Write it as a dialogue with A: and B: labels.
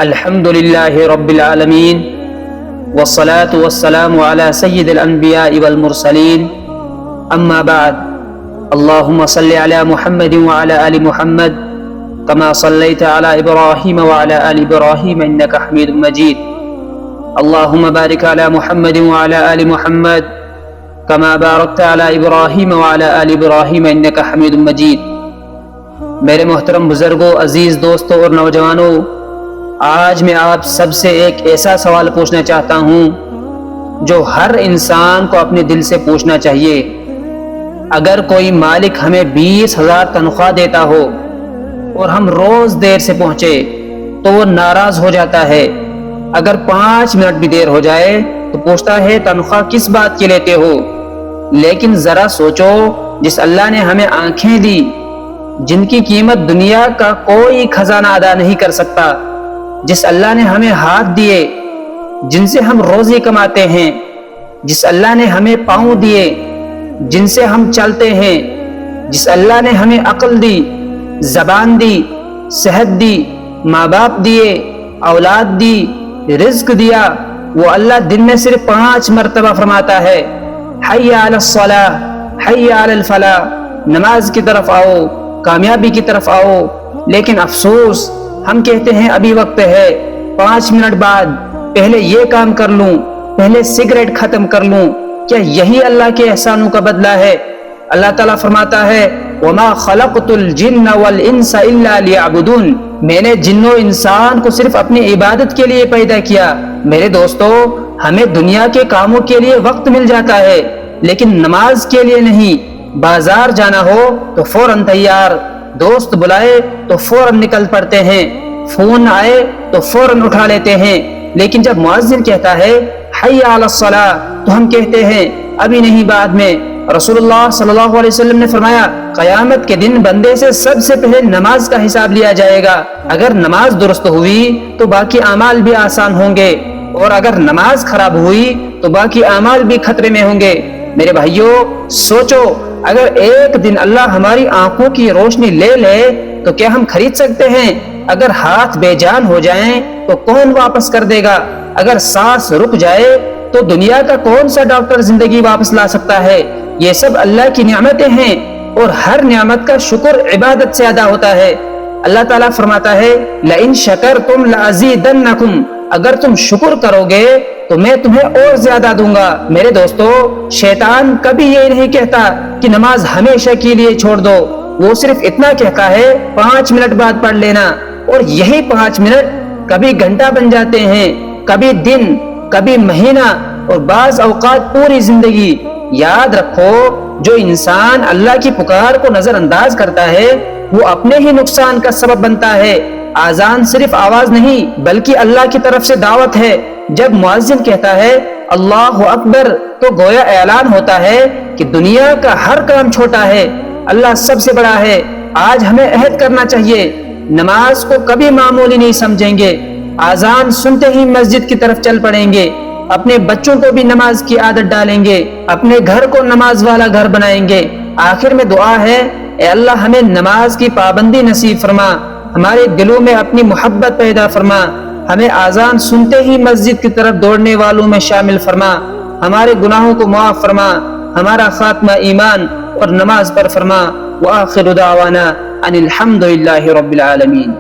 A: الحمد للہ رب العالمین والصلاة والسلام علی سید الانبیاء والمرسلین اما بعد اللہم صلی علی محمد وعلی آل محمد کما صلیت علی ابراہیم وعلی آل ابراہیم انک حمید مجید اللہم بارک علی محمد وعلی آل محمد کما بارکت علی ابراہیم وعلی آل ابراہیم انک حمید مجید۔ میرے محترم بزرگوں، عزیز دوستوں اور نوجوانوں، آج میں آپ سب سے ایک ایسا سوال پوچھنا چاہتا ہوں جو ہر انسان کو اپنے دل سے پوچھنا چاہیے۔ اگر کوئی مالک ہمیں 20,000 تنخواہ دیتا ہو اور ہم روز دیر سے پہنچے تو وہ ناراض ہو جاتا ہے۔ اگر 5 منٹ بھی دیر ہو جائے تو پوچھتا ہے تنخواہ کس بات کی لیتے ہو؟ لیکن ذرا سوچو، جس اللہ نے ہمیں آنکھیں دی جن کی قیمت دنیا کا کوئی خزانہ ادا نہیں کر سکتا، جس اللہ نے ہمیں ہاتھ دیے جن سے ہم روزی کماتے ہیں، جس اللہ نے ہمیں پاؤں دیے جن سے ہم چلتے ہیں، جس اللہ نے ہمیں عقل دی، زبان دی، صحت دی، ماں باپ دیے، اولاد دی، رزق دیا، وہ اللہ دن میں صرف 5 مرتبہ فرماتا ہے حی علی الصلاۃ، حی علی الفلاح، نماز کی طرف آؤ، کامیابی کی طرف آؤ۔ لیکن افسوس، ہم کہتے ہیں ابھی وقت ہے، 5 منٹ بعد، پہلے یہ کام کر لوں، پہلے سگریٹ ختم کر لوں۔ کیا یہی اللہ کے احسانوں کا بدلہ ہے؟ اللہ تعالیٰ فرماتا ہے وَمَا خَلَقْتُ الْجِنَّ وَالْإِنسَ إِلَّا لِيَعْبُدُونَ، میں نے جن و انسان کو صرف اپنی عبادت کے لیے پیدا کیا۔ میرے دوستو، ہمیں دنیا کے کاموں کے لیے وقت مل جاتا ہے لیکن نماز کے لیے نہیں۔ بازار جانا ہو تو فوراً تیار، دوست بلائے تو فوراً نکل پڑتے ہیں، فون آئے تو فوراً اٹھا لیتے ہیں، لیکن جب مؤذن کہتا ہے حی علی الصلاۃ تو ہم کہتے ہیں ابھی نہیں، بعد میں۔ رسول اللہ صلی اللہ علیہ وسلم نے فرمایا قیامت کے دن بندے سے سب سے پہلے نماز کا حساب لیا جائے گا۔ اگر نماز درست ہوئی تو باقی اعمال بھی آسان ہوں گے، اور اگر نماز خراب ہوئی تو باقی اعمال بھی خطرے میں ہوں گے۔ میرے بھائیوں، سوچو، اگر ایک دن اللہ ہماری آنکھوں کی روشنی لے لے تو کیا ہم خرید سکتے ہیں؟ اگر ہاتھ بے جان ہو جائیں تو کون واپس کر دے گا؟ اگر سانس رک جائے تو دنیا کا کون سا ڈاکٹر زندگی واپس لا سکتا ہے؟ یہ سب اللہ کی نعمتیں ہیں، اور ہر نعمت کا شکر عبادت سے ادا ہوتا ہے۔ اللہ تعالیٰ فرماتا ہے لَإِن شَكَرْتُمْ لَأَزِيدَنَّكُمْ، اگر تم شکر کرو گے تو میں تمہیں اور زیادہ دوں گا۔ میرے دوستو، شیطان کبھی یہ نہیں کہتا کہ نماز ہمیشہ کے لیے چھوڑ دو، وہ صرف اتنا کہتا ہے 5 منٹ بعد پڑھ لینا، اور یہی 5 منٹ کبھی گھنٹہ بن جاتے ہیں، کبھی دن، کبھی مہینہ، اور بعض اوقات پوری زندگی۔ یاد رکھو، جو انسان اللہ کی پکار کو نظر انداز کرتا ہے وہ اپنے ہی نقصان کا سبب بنتا ہے۔ آذان صرف آواز نہیں بلکہ اللہ کی طرف سے دعوت ہے۔ جب مؤذن کہتا ہے اللہ اکبر تو گویا اعلان ہوتا ہے کہ دنیا کا ہر کام چھوٹا ہے، اللہ سب سے بڑا ہے۔ آج ہمیں عہد کرنا چاہیے، نماز کو کبھی معمولی نہیں سمجھیں گے، آذان سنتے ہی مسجد کی طرف چل پڑیں گے، اپنے بچوں کو بھی نماز کی عادت ڈالیں گے، اپنے گھر کو نماز والا گھر بنائیں گے۔ آخر میں دعا ہے، اے اللہ ہمیں نماز کی پابندی نصیب فرما، ہمارے دلوں میں اپنی محبت پیدا فرما، ہمیں آذان سنتے ہی مسجد کی طرف دوڑنے والوں میں شامل فرما، ہمارے گناہوں کو معاف فرما، ہمارا خاتمہ ایمان اور نماز پر فرما۔ وآخر دعوانا ان الحمد للہ رب العالمین۔